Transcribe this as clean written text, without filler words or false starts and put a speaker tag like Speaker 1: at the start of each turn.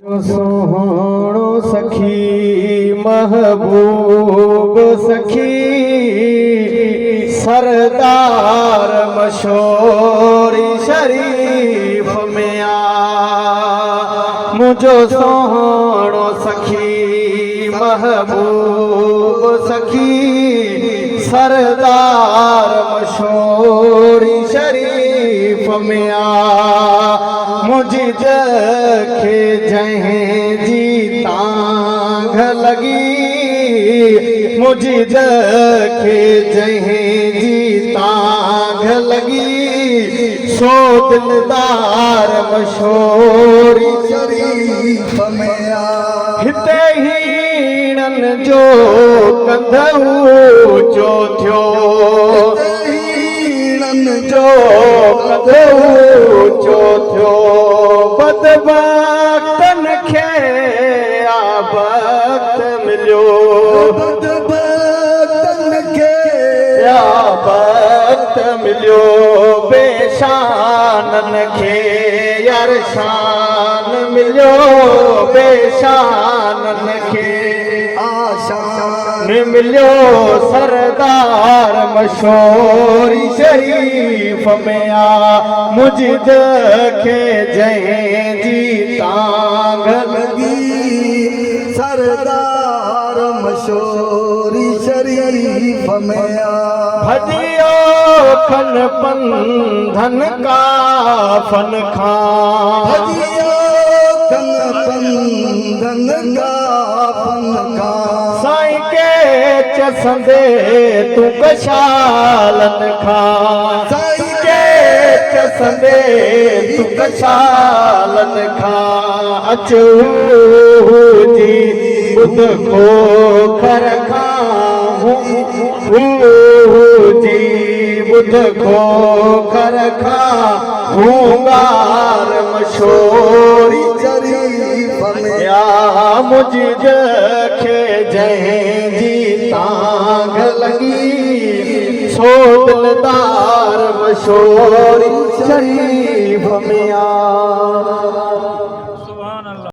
Speaker 1: जो सोहणो सखी महबूब सखी सरदार मशोरी शरीफ में आ मुझो सोहणो सखी महबूब सखी सरदार मशोरी शरीफ में आ मुझी देखे जहें जी तांघ लगी मुझी देखे जहें जी तांघ लगी सो दिलदार मशोरी शरीफ में आ हिते हीणन जो कंधऊ जो थियो जो कंधऊ जो थियो बदबख्तन खे आ वक्त मिलियो बदबख्तन खे आ वक्त मिलियो बेशानन खे यार शान मिलियो बेशानन खे आशान मिलियो सरदार मशोरी शरीफ में आ मुझ देखे जहें जी तांघ लगी सरदार मशोरी शरीफ में आ भजियो खन पंधन का फन खां भजियो खन पंधन का फन खां साईं के चसंदे तू कशालन खां साईं के चसंदे तू कशालन खां अचो जी बुध को खर खां जी बुध को खर खां हूंगार मशोरी शरीफ में आ मुझ देखे जहें जी तांघ लगी सो दिलदार मशोरी शरीफ में आ।